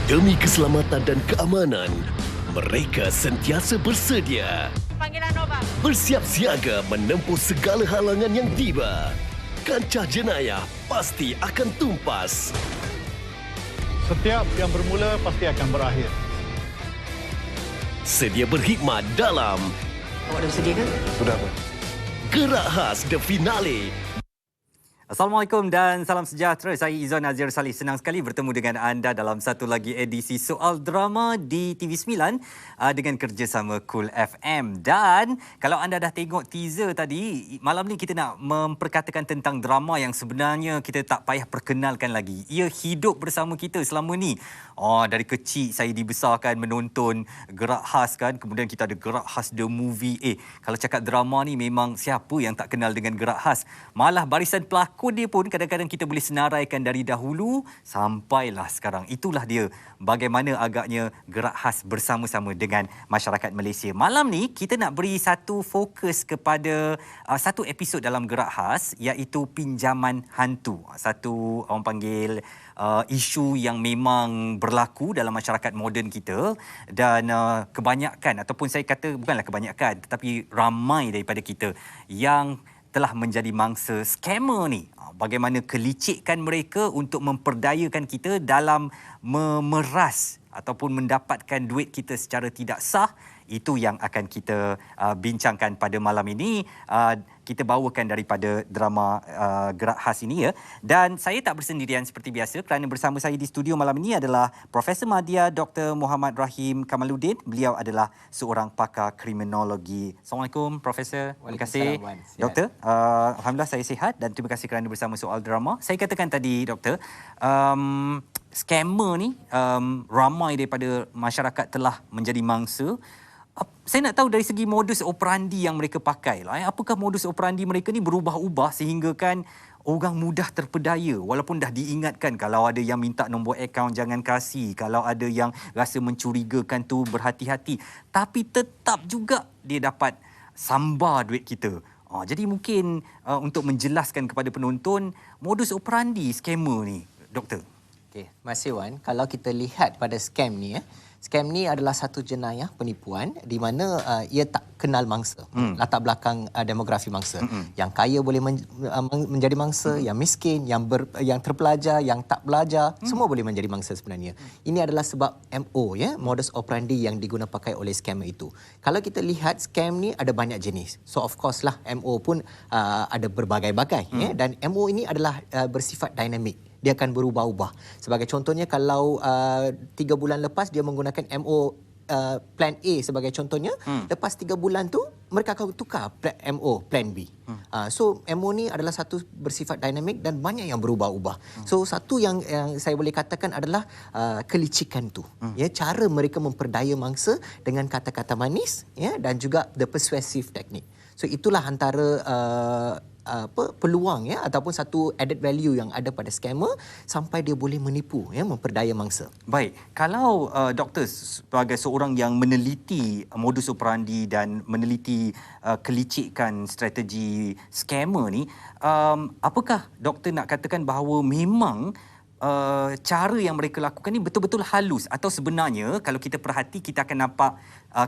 Demi keselamatan dan keamanan, mereka sentiasa bersedia. Panggilan Nova. Bersiap siaga menempuh segala halangan yang tiba. Kancah jenayah pasti akan tumpas. Setiap yang bermula pasti akan berakhir. Sedia berkhidmat dalam Awak dah bersedia ke? Sudah, Pak. Gerak Khas The Finale. Assalamualaikum dan salam sejahtera. Saya Izzuan Azir Salih. Senang sekali bertemu dengan anda dalam satu lagi edisi Soal Drama di TV9 dengan kerjasama Cool FM. Dan kalau anda dah tengok teaser tadi, malam ni kita nak memperkatakan tentang drama yang sebenarnya kita tak payah perkenalkan lagi. Ia hidup bersama kita selama ni. Dari kecil saya dibesarkan menonton Gerak Khas kan. Kemudian kita ada Gerak Khas The Movie. Kalau cakap drama ni memang siapa yang tak kenal dengan Gerak Khas. Malah barisan pelakon dia pun kadang-kadang kita boleh senaraikan dari dahulu sampailah sekarang. Itulah dia bagaimana agaknya Gerak Khas bersama-sama dengan masyarakat Malaysia. Malam ni kita nak beri satu fokus kepada satu episod dalam Gerak Khas, iaitu pinjaman hantu. Satu orang panggil isu yang memang berlaku dalam masyarakat moden kita, dan kebanyakan, ataupun saya kata bukanlah kebanyakan, tetapi ramai daripada kita yang telah menjadi mangsa scammer ni. Bagaimana kelicikan mereka untuk memperdayakan kita dalam memeras ataupun mendapatkan duit kita secara tidak sah. Itu yang akan kita bincangkan pada malam ini. Kita bawakan daripada drama Gerak Khas ini ya. Dan saya tak bersendirian seperti biasa, kerana bersama saya di studio malam ini adalah Profesor Madya Dr. Muhammad Rahim Kamaluddin. Beliau adalah seorang pakar kriminologi. Assalamualaikum Profesor. Terima kasih Doktor. Alhamdulillah saya sihat dan terima kasih kerana bersama Soal Drama. Saya katakan tadi Doktor, scammer ni ramai daripada masyarakat telah menjadi mangsa. Saya nak tahu dari segi modus operandi yang mereka pakai lah. Apakah modus operandi mereka ni berubah-ubah sehingga kan orang mudah terpedaya, walaupun dah diingatkan kalau ada yang minta nombor akaun jangan kasih, kalau ada yang rasa mencurigakan tu berhati-hati, tapi tetap juga dia dapat sambar duit kita. Jadi mungkin untuk menjelaskan kepada penonton modus operandi scammer ni, Doktor. Okey, Mas Wan, kalau kita lihat pada scam ni scam ni adalah satu jenayah penipuan di mana ia tak kenal mangsa. Latar belakang demografi mangsa. Yang kaya boleh menjadi mangsa, yang miskin, yang terpelajar, yang tak belajar, semua boleh menjadi mangsa sebenarnya. Ini adalah sebab MO modus operandi yang digunakan pakai oleh scammer itu. Kalau kita lihat scam ni ada banyak jenis. So of course lah MO pun ada berbagai-bagai dan MO ini adalah bersifat dinamik. Dia akan berubah-ubah. Sebagai contohnya, kalau 3 bulan lepas dia menggunakan MO plan A sebagai contohnya, lepas 3 bulan tu mereka akan tukar MO plan B. So MO ni adalah satu bersifat dinamik dan banyak yang berubah-ubah. So satu yang saya boleh katakan adalah kelicikan tu. Cara mereka memperdaya mangsa dengan kata-kata manis dan juga the persuasive technique. So itulah antara peluang ataupun satu added value yang ada pada scammer sampai dia boleh menipu memperdaya mangsa. Baik, kalau doktor sebagai seorang yang meneliti modus operandi dan meneliti kelicikan strategi scammer ni, apakah doktor nak katakan bahawa memang cara yang mereka lakukan ni betul-betul halus, atau sebenarnya kalau kita perhati kita akan nampak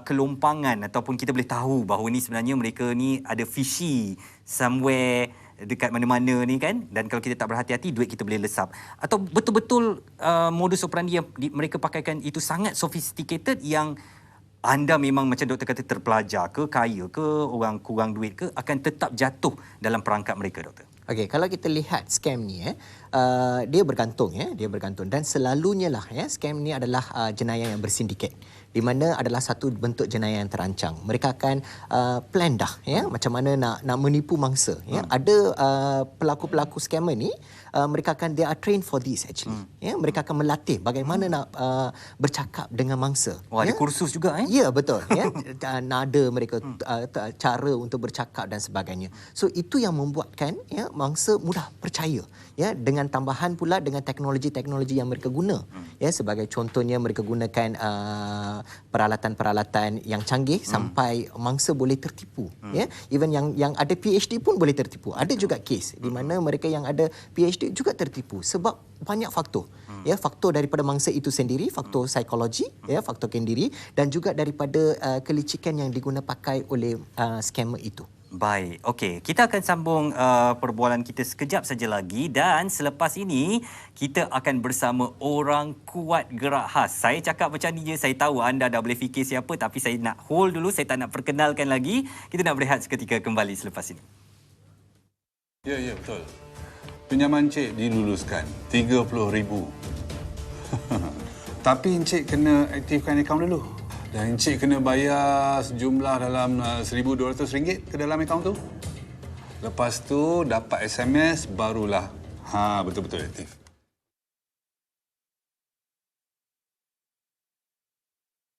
kelompangan, ataupun kita boleh tahu bahawa ni sebenarnya mereka ni ada fishy somewhere dekat mana-mana ni kan, dan kalau kita tak berhati-hati duit kita boleh lesap, atau betul-betul modus operandi yang mereka pakaikan itu sangat sophisticated yang anda memang macam doktor kata terpelajar ke, kaya ke, orang kurang duit ke, akan tetap jatuh dalam perangkap mereka, doktor. Okey, kalau kita lihat scam ni dia bergantung dia bergantung, dan selalunya lah scam ni adalah jenayah yang bersindiket, di mana adalah satu bentuk jenayah yang terancang. Mereka akan plan dah macam mana nak menipu mangsa. Ada pelaku-pelaku scammer ni mereka akan, they are trained for this actually. Mereka akan melatih bagaimana nak bercakap dengan mangsa. Ada kursus juga Ya, betul. Nada mereka, cara untuk bercakap dan sebagainya. So itu yang membuatkan mangsa mudah percaya dengan tambahan pula dengan teknologi-teknologi yang mereka guna Ya, sebagai contohnya mereka gunakan peralatan-peralatan yang canggih sampai mangsa boleh tertipu. Ya, even yang ada PhD pun boleh tertipu. Ada juga kes di mana mereka yang ada PhD juga tertipu sebab banyak faktor. Ya, faktor daripada mangsa itu sendiri, faktor psikologi, ya, faktor kendiri dan juga daripada kelicikan yang diguna pakai oleh scammer itu. Baik, okey. Kita akan sambung perbualan kita sekejap saja lagi dan selepas ini kita akan bersama orang kuat gerak khas. Saya cakap macam ni je, saya tahu anda dah boleh fikir siapa tapi saya nak hold dulu, saya tak nak perkenalkan lagi. Kita nak berehat seketika, kembali selepas ini. Ya, betul. Pinjaman Encik diluluskan, 30,000. Tapi Encik kena aktifkan akaun dulu. Dan Encik kena bayar sejumlah dalam RM1,200 ke dalam akaun tu. Lepas tu dapat SMS barulah betul-betul aktif.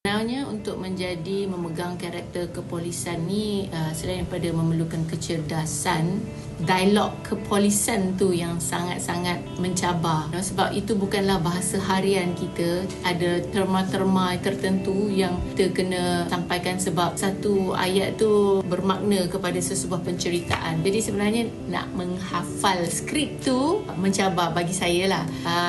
Sebenarnya untuk memegang karakter kepolisan ni selain daripada memerlukan kecerdasan, dialog kepolisan tu yang sangat-sangat mencabar. Sebab itu bukanlah bahasa harian kita, ada terma-terma tertentu yang kita kena sampaikan sebab satu ayat tu bermakna kepada sesebuah penceritaan. Jadi sebenarnya nak menghafal skrip tu mencabar bagi saya lah.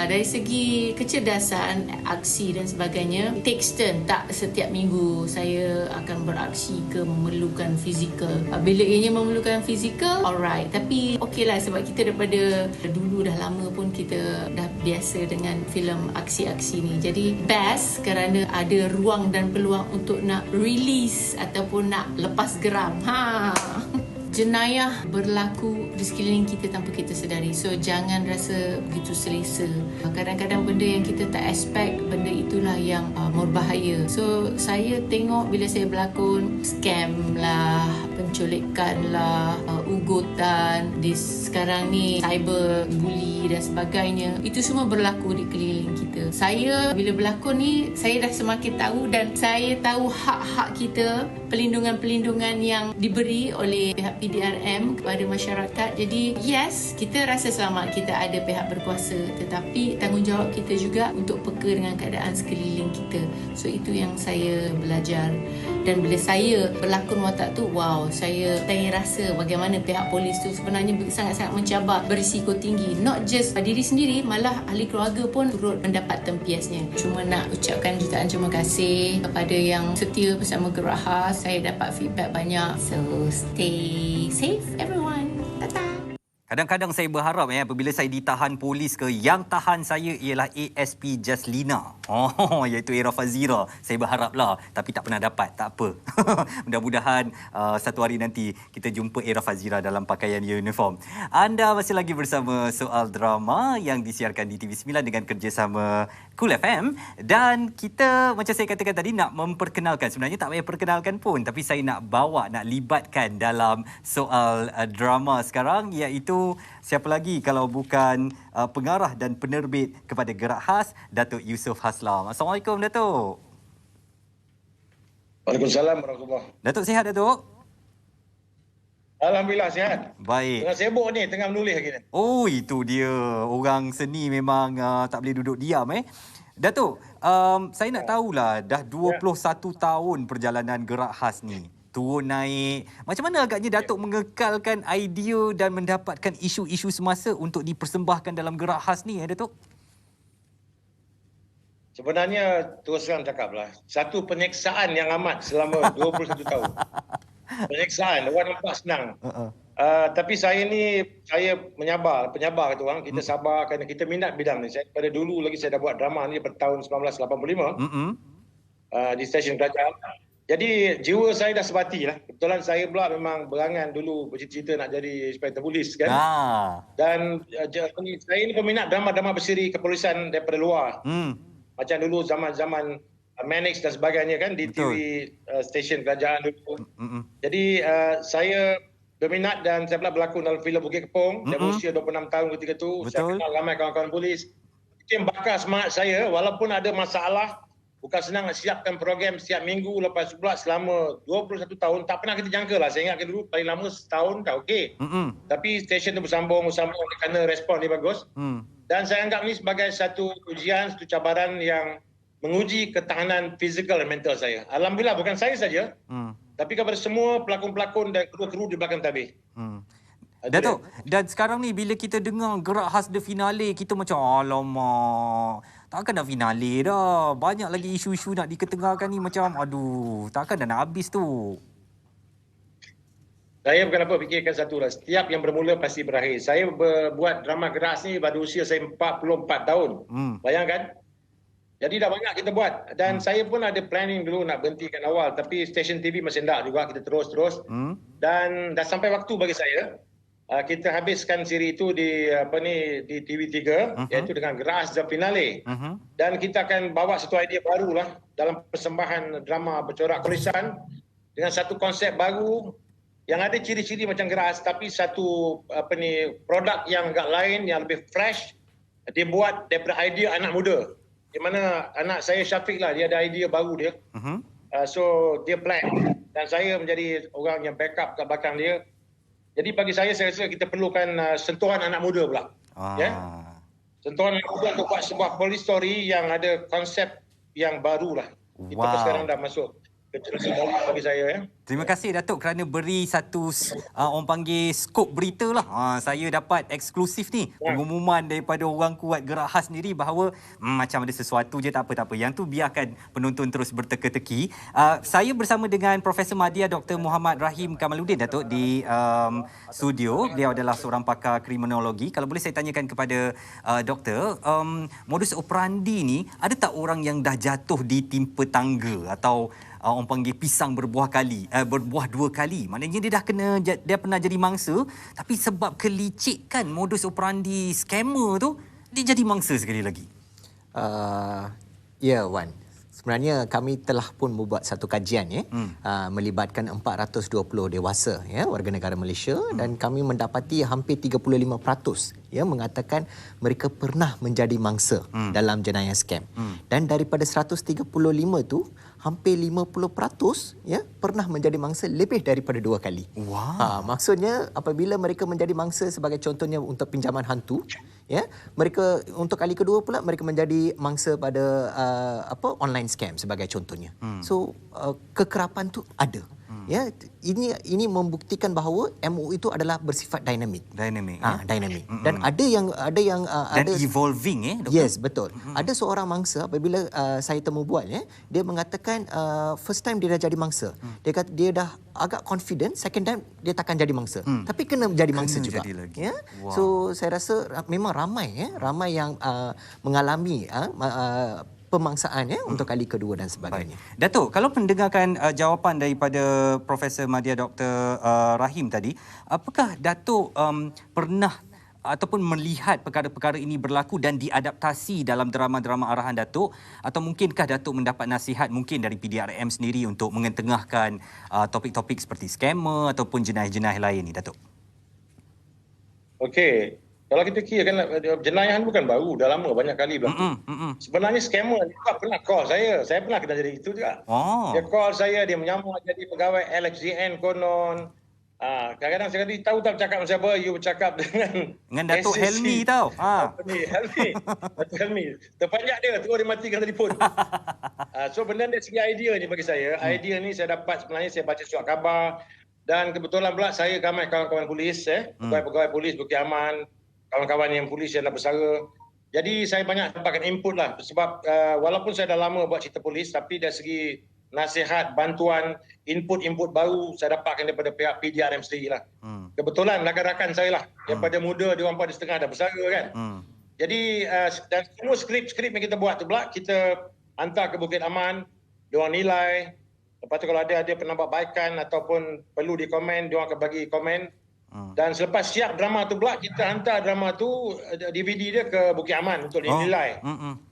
Dari segi kecerdasan, aksi dan sebagainya, it takes turn. Tak setiap minggu saya akan beraksi ke memerlukan fizikal. Bila ianya memerlukan fizikal, alright. Tapi okeylah sebab kita daripada dulu dah lama pun kita dah biasa dengan filem aksi-aksi ni. Jadi best kerana ada ruang dan peluang untuk nak release ataupun nak lepas geram. Jenayah berlaku di sekeliling kita tanpa kita sedari. So jangan rasa begitu selesa. Kadang-kadang benda yang kita tak expect, benda itulah yang berbahaya. So saya tengok bila saya berlakon scam lah, penculikan lah, ugutan, sekarang ni cyber bully dan sebagainya. Itu semua berlaku di keliling kita. Saya bila berlakon ni, saya dah semakin tahu dan saya tahu hak-hak kita, pelindungan-pelindungan yang diberi oleh pihak PDRM kepada masyarakat. Jadi yes, kita rasa selamat kita ada pihak berkuasa, tetapi tanggungjawab kita juga untuk peka dengan keadaan sekeliling kita. So itu yang saya belajar. Dan bila saya berlakon watak tu, wow, saya rasa bagaimana pihak polis tu sebenarnya sangat-sangat mencabar, berisiko tinggi. Not just diri sendiri, malah ahli keluarga pun turut mendapat tempiasnya. Cuma nak ucapkan jutaan terima kasih kepada yang setia bersama Gerak Khas. Saya dapat feedback banyak. So stay safe everyone. Ta-ta. Kadang-kadang saya berharap apabila saya ditahan polis yang tahan saya ialah ASP Jaslina. Iaitu Era Fazira. Saya berharaplah tapi tak pernah dapat. Tak apa. Mudah-mudahan satu hari nanti kita jumpa Era Fazira dalam pakaian uniform. Anda masih lagi bersama Soal Drama yang disiarkan di TV9 dengan kerjasama Cool FM dan kita macam saya katakan tadi nak memperkenalkan, sebenarnya tak payah perkenalkan pun tapi saya nak libatkan dalam soal drama sekarang iaitu siapa lagi kalau bukan pengarah dan penerbit kepada Gerak Khas, Datuk Yusof Haslam. Assalamualaikum Datuk. Waalaikumsalam warahmatullahi. Datuk sihat Datuk? Alhamdulillah sihat. Baik. Tengah sibuk ni, tengah menulis lagi ni. Oh, itu dia. Orang seni memang tak boleh duduk diam Datuk, saya nak tahulah dah 21 tahun perjalanan Gerak Khas ni. Turun naik. Macam mana agaknya Datuk mengekalkan idea dan mendapatkan isu-isu semasa untuk dipersembahkan dalam Gerak Khas ni Datuk? Sebenarnya terus terang cakaplah, satu penyeksaan yang amat selama 21 tahun. Penyeksaan, orang nampak senang. Tapi saya penyabar kata orang. Kita sabar kerana kita minat bidang ni. Saya pada dulu lagi saya dah buat drama ni pada tahun 1985 di stesen kerajaan. Jadi jiwa saya dah sebati lah. Kebetulan saya pula memang berangan dulu bercita-cita nak jadi inspektor polis kan. Dan saya ni peminat drama-drama bersiri kepolisian daripada luar. Macam dulu zaman-zaman Manix dan sebagainya kan di TV stesen kerajaan dulu. Jadi saya berminat dan saya pula berlakon dalam filem Bukit Kepong. Saya berusia 26 tahun ketika itu. Saya kenal ramai kawan-kawan polis. Itu yang bakar semangat saya walaupun ada masalah Bukan senang nak siapkan program setiap minggu, lepas pula selama 21 tahun. Tak pernah kita jangka lah. Saya ingat dulu paling lama setahun dah okey. Tapi stesen tu bersambung kerana respon dia bagus. Dan saya anggap ni sebagai satu ujian, satu cabaran yang menguji ketahanan fizikal dan mental saya. Alhamdulillah bukan saya saja, tapi kepada semua pelakon-pelakon dan kru-kru di belakang tabir. Datuk, dan sekarang ni bila kita dengar gerak khas the finale, kita macam alamak, takkan nak finale dah. Banyak lagi isu-isu nak diketengahkan ni, macam aduh, takkan dah nak habis tu. Saya bukan apa fikirkan satu lah. Setiap yang bermula pasti berakhir. Saya buat drama gerak ni pada usia saya 44 tahun. Bayangkan. Jadi dah banyak kita buat. Dan saya pun ada planning dulu nak berhentikan awal. Tapi stesen TV masih tak juga. Kita terus. Dan dah sampai waktu bagi saya. Kita habiskan siri itu di TV3, iaitu dengan Geras The Finale. Dan kita akan bawa satu idea barulah dalam persembahan drama bercorak kulisan dengan satu konsep baru yang ada ciri-ciri macam Geras, tapi satu produk yang agak lain, yang lebih fresh, dibuat daripada idea anak muda. Di mana anak saya Syafiq lah, dia ada idea baru dia. So dia plan dan saya menjadi orang yang backup kat belakang dia. Jadi bagi saya rasa kita perlukan sentuhan anak muda pula. Sentuhan anak muda untuk buat sebuah police story yang ada konsep yang baru lah. Itu sekarang dah masuk ke cerita baru bagi saya. Terima kasih Datuk kerana beri satu orang panggil skop berita lah. Saya dapat eksklusif ni pengumuman daripada orang kuat gerak khas sendiri bahawa macam ada sesuatu je, tak apa. Yang tu biarkan penonton terus berteka-teki. Saya bersama dengan Profesor Madya Dr. Muhammad Rahim Kamaluddin Datuk di studio. Beliau adalah seorang pakar kriminologi. Kalau boleh saya tanyakan kepada doktor, modus operandi ni ada tak orang yang dah jatuh ditimpa tangga atau orang panggil pisang berbuah dua kali. Maknanya dia pernah jadi mangsa, tapi sebab kelicikan modus operandi scammer tu, dia jadi mangsa sekali lagi. Ya, Wan. Sebenarnya kami telah pun membuat satu kajian melibatkan 420 dewasa warga negara Malaysia dan kami mendapati hampir 35% mengatakan mereka pernah menjadi mangsa dalam jenayah scam. Dan daripada 135 tu hampir 50% pernah menjadi mangsa lebih daripada 2 kali. Maksudnya apabila mereka menjadi mangsa sebagai contohnya untuk pinjaman hantu, mereka untuk kali kedua pula mereka menjadi mangsa pada online scam sebagai contohnya. So kekerapan tu ada. Ini membuktikan bahawa MO itu adalah bersifat dinamik. Dinamik. Dan ada yang evolving doktor? Yes, betul. Ada seorang mangsa apabila saya temu buat dia mengatakan first time dia dah jadi mangsa. Dia kata dia dah agak confident, second time dia takkan jadi mangsa. Tapi kena jadi mangsa juga. So saya rasa memang ramai yang mengalami pemangsaan untuk kali kedua dan sebagainya. Datuk, kalau mendengarkan jawapan daripada Profesor Madya Dr. Rahim tadi, apakah Datuk pernah ataupun melihat perkara-perkara ini berlaku dan diadaptasi dalam drama-drama arahan Datuk, atau mungkinkah Datuk mendapat nasihat mungkin dari PDRM sendiri untuk mengetengahkan topik-topik seperti scammer ataupun jenayah-jenayah lain ni, Datuk? Okey. Kalau kita kira kan jenayah bukan baru, dah lama banyak kali berlaku. Sebenarnya scammer juga pernah call saya. Saya pernah kena jadi itu juga. Dia call saya, dia menyamar jadi pegawai LXGN konon. Kadang-kadang saya kata, tahu tak bercakap dengan siapa? You bercakap dengan Datuk SCC. Helmi tau. Datuk Helmi. Terpanjat dia, terus dia matikan telefon. So benda dari segi idea ni bagi saya. Idea ni saya dapat sebenarnya, saya baca surat khabar. Dan kebetulan pula saya ramai kawan-kawan polis, pegawai-pegawai polis Bukit Aman, kawan-kawan yang polis yang dah bersara. Jadi saya banyak dapatkan input lah. Sebab walaupun saya dah lama buat cerita polis, tapi dari segi nasihat, bantuan, input baru saya dapatkan daripada pihak PDRM sendiri lah. Kebetulan rakan-rakan saya lah. Daripada muda, dia orang 4 setengah dah bersara kan. Jadi dan semua skrip yang kita buat tu pula, kita hantar ke Bukit Aman, dia orang nilai. Lepas tu kalau ada penambahbaikan ataupun perlu dikomen, dia orang akan bagi komen. Dan selepas siap drama tu pula, kita hantar drama tu DVD dia ke Bukit Aman untuk dinilai.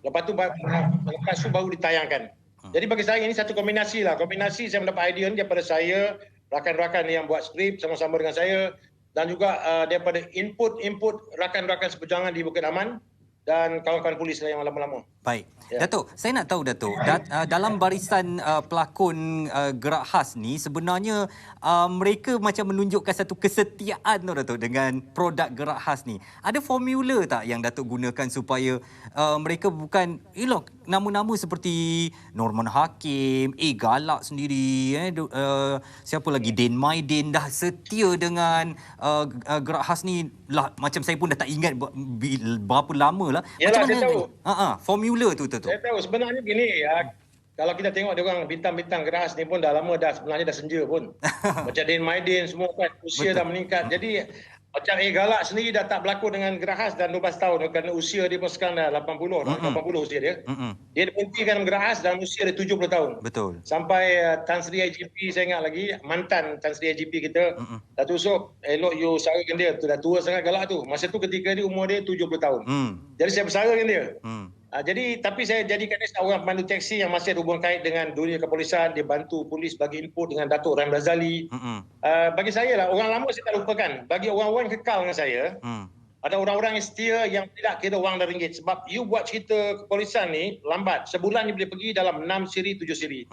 Lepas tu baru ditayangkan. Jadi bagi saya ini satu kombinasi lah. Kombinasi saya mendapat idea ni daripada saya, rakan-rakan yang buat skrip sama-sama dengan saya, dan juga daripada input rakan-rakan seperjuangan di Bukit Aman. dan kawan-kawan polis yang lama-lama. Baik. Datuk, saya nak tahu Datuk, dalam barisan pelakon gerak khas ni sebenarnya mereka macam menunjukkan satu kesetiaan tau Datuk dengan produk gerak khas ni. Ada formula tak yang Datuk gunakan supaya mereka bukan nama-nama seperti Norman Hakim, Galak sendiri, siapa lagi, Din Maidin dah setia dengan gerak khas ni lah, macam saya pun dah tak ingat berapa lama lah. Yalah, Macam saya tahu. Formula tu Datuk. Saya tahu sebenarnya gini ya. Kalau kita tengok dia orang bintang-bintang geras ni pun dah lama sebenarnya dah senja pun. Macam Din Maidin semua kan usia dah meningkat. Jadi macam Galak sendiri dah tak berlakon dengan Gerahas dah 12 tahun kerana usia dia pun sekarang dah 80 usia dia. Dia berhentikan Gerahas dalam usia dia 70 tahun. Betul. Sampai Tan Sri IGP, saya ingat lagi, mantan Tan Sri IGP kita, Datuk Yusof, elok you sarakan dia, tu dah tua sangat Galak tu. Masa tu ketika dia umur dia 70 tahun. Jadi saya bersara dengan dia. Jadi tapi saya jadikan dia seorang pemandu teksi yang masih ada hubungan kait dengan dunia kepolisian. Dia bantu polis bagi input dengan Datuk Rahim Razali. Bagi saya lah, orang lama saya tak lupakan. Bagi orang-orang yang kekal dengan saya, ada orang-orang yang setia yang tidak kira wang dan ringgit. Sebab you buat cerita kepolisian ni lambat. Sebulan you boleh pergi dalam 6 siri, 7 siri.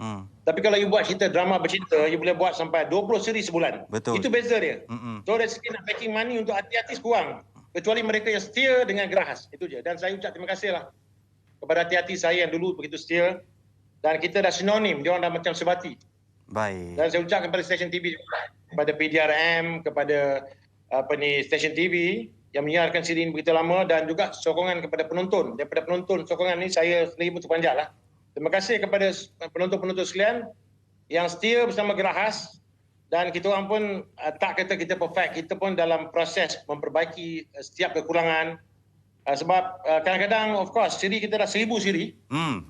Tapi kalau you buat cerita drama bercerita, you boleh buat sampai 20 siri sebulan. Betul. Itu beza dia. So dari segi nak making money untuk hati-hati kurang. Kecuali mereka yang setia dengan Gerahas. Itu je. Dan saya ucap terima kasih lah kepada hati-hati saya yang dulu begitu setia, dan kita dah sinonim, dia orang dah macam sebati. Baik. Dan saya ucap kepada stesen TV juga, kepada PDRM, kepada stesen TV yang menyiarkan siri ini begitu lama, dan juga sokongan kepada penonton. Daripada penonton, sokongan ni saya sendiri pun terpanjat lah. Terima kasih kepada penonton-penonton sekalian yang setia bersama Gerahas, dan kita orang pun tak kata kita perfect, kita pun dalam proses memperbaiki setiap kekurangan. Sebab kadang-kadang of course siri kita dah 1000 siri.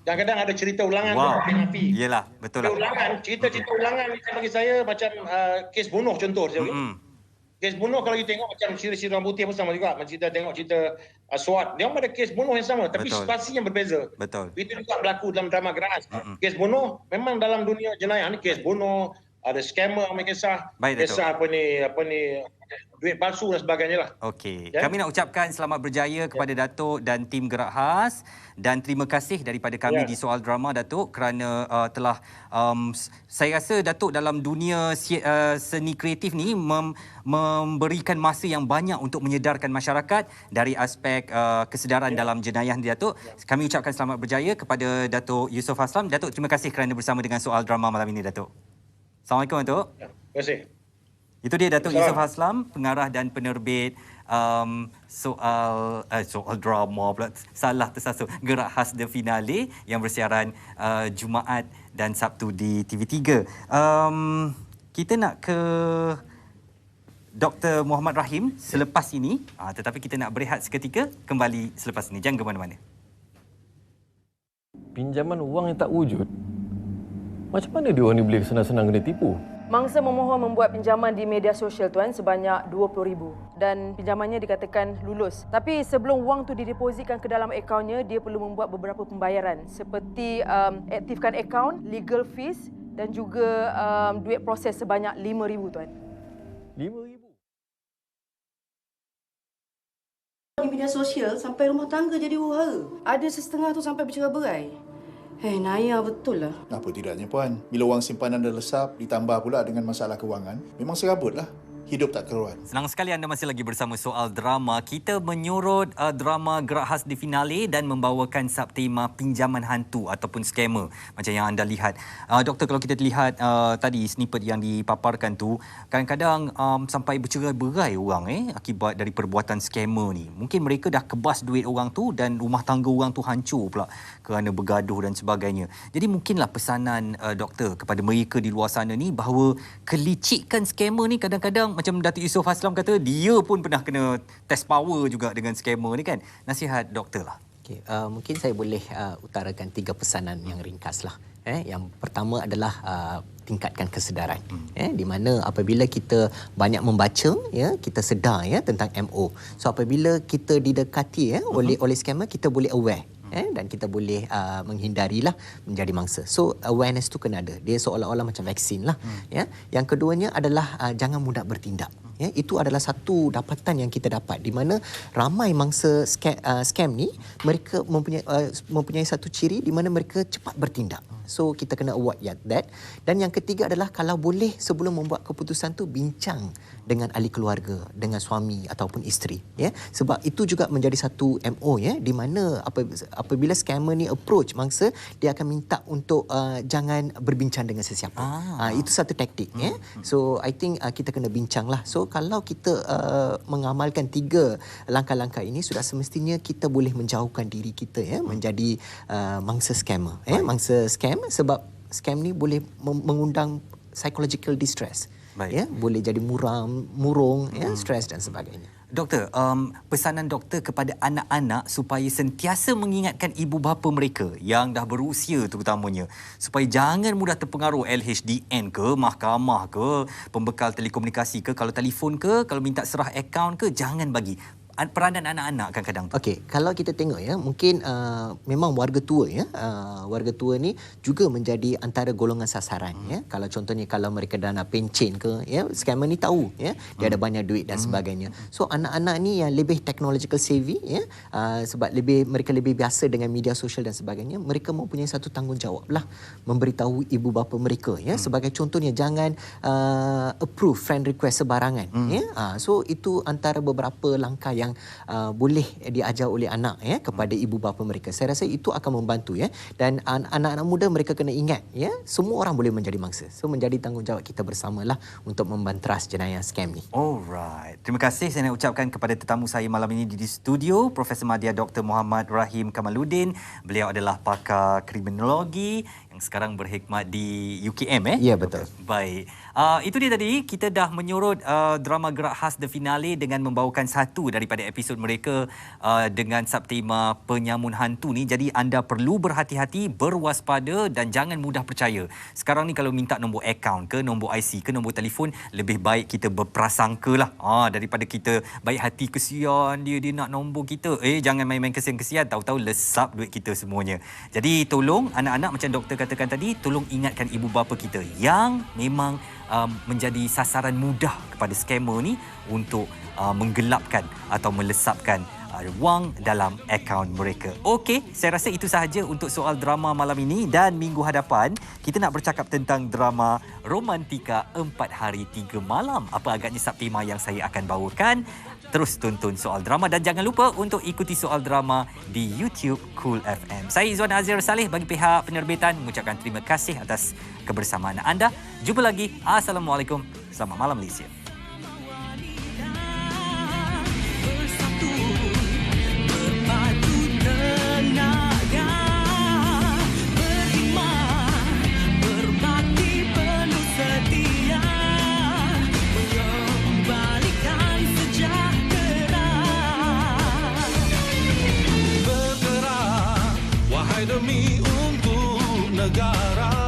Kadang-kadang ada cerita ulangan api. Yelah, betul lah. Cerita ulangan ni bagi saya macam kes bunuh contoh. Kes bunuh kalau kita tengok macam siri-siri orang putih pun sama juga. Macam kita tengok cerita SWAT, dia orang ada kes bunuh yang sama tapi situasi yang berbeza. Betul. Itu juga berlaku dalam drama Gerahas. Kes bunuh memang dalam dunia jenayah ni kes bunuh, ada scammer, kisah apa ni duit palsu dan sebagainya lah. Okey. Kami nak ucapkan selamat berjaya kepada Datuk dan tim Gerak Khas, dan terima kasih daripada kami di Soal Drama Datuk kerana telah saya rasa Datuk dalam dunia seni kreatif ni memberikan masa yang banyak untuk menyedarkan masyarakat dari aspek kesedaran dalam jenayah ni Datuk. Kami ucapkan selamat berjaya kepada Datuk Yusof Haslam. Datuk, terima kasih kerana bersama dengan Soal Drama malam ini Datuk. Assalamualaikum Datuk. Terima kasih. Itu dia Datuk Yusof Haslam, pengarah dan penerbit soal drama pula, salah tersasul, Gerak Khas The Finale yang bersiaran Jumaat dan Sabtu di TV3. Kita nak ke Dr. Muhammad Rahim selepas ini, tetapi kita nak berehat seketika, kembali selepas ini. Jangan ke mana-mana. Pinjaman wang yang tak wujud, macam mana dia orang ni boleh senang-senang kena tipu? Mangsa memohon membuat pinjaman di media sosial tuan sebanyak 20,000 dan pinjamannya dikatakan lulus. Tapi sebelum wang tu didepositkan ke dalam akaunnya, dia perlu membuat beberapa pembayaran seperti aktifkan akaun, legal fees dan juga duit proses sebanyak 5,000 tuan. 5,000? Di media sosial sampai rumah tangga jadi huru-hara. Ada setengah tu sampai bercerai-berai. Naya betul lah. Apa tidaknya puan, bila wang simpanan dah lesap, ditambah pula dengan masalah kewangan, memang serabutlah. Hidup tak keruan. Senang sekali anda masih lagi bersama Soal Drama. Kita menyorot drama Gerak Khas The Finale dan membawakan subtema pinjaman hantu ataupun scammer macam yang anda lihat. Doktor, kalau kita lihat tadi snippet yang dipaparkan tu, kadang-kadang sampai bercerai-berai orang akibat dari perbuatan scammer ni. Mungkin mereka dah kebas duit orang tu dan rumah tangga orang tu hancur pula kerana bergaduh dan sebagainya. Jadi mungkinlah pesanan doktor kepada mereka di luar sana ni bahawa kelicikan scammer ni kadang-kadang macam Datuk Yusof Haslam kata, dia pun pernah kena test power juga dengan scammer ni kan. Nasihat doktor lah. Okay, mungkin saya boleh utarakan 3 pesanan yang ringkas lah. Yang pertama adalah tingkatkan kesedaran. Di mana apabila kita banyak membaca, kita sedar tentang MO. So apabila kita didekati oleh scammer, kita boleh aware. Dan kita boleh menghindarilah menjadi mangsa. So awareness tu kena ada. Dia seolah-olah macam vaksin lah. Yang keduanya adalah jangan mudah bertindak. ya, itu adalah satu dapatan yang kita dapat di mana ramai mangsa scam ni mereka mempunyai satu ciri di mana mereka cepat bertindak. So kita kena avoid that. Dan yang ketiga adalah kalau boleh sebelum membuat keputusan tu bincang dengan ahli keluarga, dengan suami ataupun isteri, ya. Sebab itu juga menjadi satu MO, ya, di mana apabila scammer ni approach mangsa, dia akan minta untuk jangan berbincang dengan sesiapa. Itu satu taktik, ya. So I think kita kena bincanglah. So kalau kita mengamalkan 3 langkah-langkah ini, sudah semestinya kita boleh menjauhkan diri kita, ya, menjadi mangsa scammer, ya, mangsa scam. Sebab scam ni boleh mengundang psychological distress. Ya, boleh jadi murung, ya, stres dan sebagainya. Doktor, pesanan doktor kepada anak-anak supaya sentiasa mengingatkan ibu bapa mereka yang dah berusia terutamanya, supaya jangan mudah terpengaruh LHDN ke, mahkamah ke, pembekal telekomunikasi ke, kalau telefon ke, kalau minta serah akaun ke, jangan bagi. Peranan anak-anak kadang-kadang tu. Okey, kalau kita tengok, ya, mungkin memang warga tua, ya, warga tua ni juga menjadi antara golongan sasaran, ya. Kalau contohnya kalau mereka dah nak pencen ke, ya, scammer ni tahu, ya, dia ada banyak duit dan sebagainya. So anak-anak ni yang lebih technological savvy, ya, sebab mereka lebih biasa dengan media sosial dan sebagainya, mereka mempunyai satu tanggungjawab lah memberitahu ibu bapa mereka, ya. Sebagai contohnya, jangan approve friend request sebarangan, ya. So itu antara beberapa langkah yang boleh diajar oleh anak, ya, kepada ibu bapa mereka. Saya rasa itu akan membantu, ya. Dan anak-anak muda mereka kena ingat, ya, semua orang boleh menjadi mangsa. So menjadi tanggungjawab kita bersamalah untuk membanteras jenayah scam ni. Alright. Terima kasih saya nak ucapkan kepada tetamu saya malam ini di studio, Profesor Madya Dr. Muhammad Rahim Kamaluddin. Beliau adalah pakar kriminologi yang sekarang berkhidmat di UKM, Ya, betul. Baik. Itu dia tadi, kita dah menyorot drama gerak khas The Finale dengan membawakan satu daripada episod mereka dengan subtema penyamun hantu ni. Jadi anda perlu berhati-hati, berwaspada dan jangan mudah percaya. Sekarang ni kalau minta nombor akaun ke, nombor IC ke, nombor telefon, lebih baik kita berprasangka lah, daripada kita baik hati, kesian dia nak nombor kita. Jangan main-main kesian-kesian, tahu-tahu lesap duit kita semuanya. Jadi tolong anak-anak, macam doktor katakan tadi, tolong ingatkan ibu bapa kita yang memang menjadi sasaran mudah kepada scammer ni untuk menggelapkan atau melesapkan wang dalam akaun mereka. Okey, saya rasa itu sahaja untuk soal drama malam ini, dan minggu hadapan kita nak bercakap tentang drama Romantika 4 Hari 3 Malam. Apa agaknya subtema yang saya akan bawakan? Terus tonton soal drama dan jangan lupa untuk ikuti soal drama di YouTube Cool FM. Saya Izwan Azir Saleh bagi pihak penerbitan mengucapkan terima kasih atas kebersamaan anda. Jumpa lagi. Assalamualaikum. Selamat malam Malaysia. Demi untuk negara.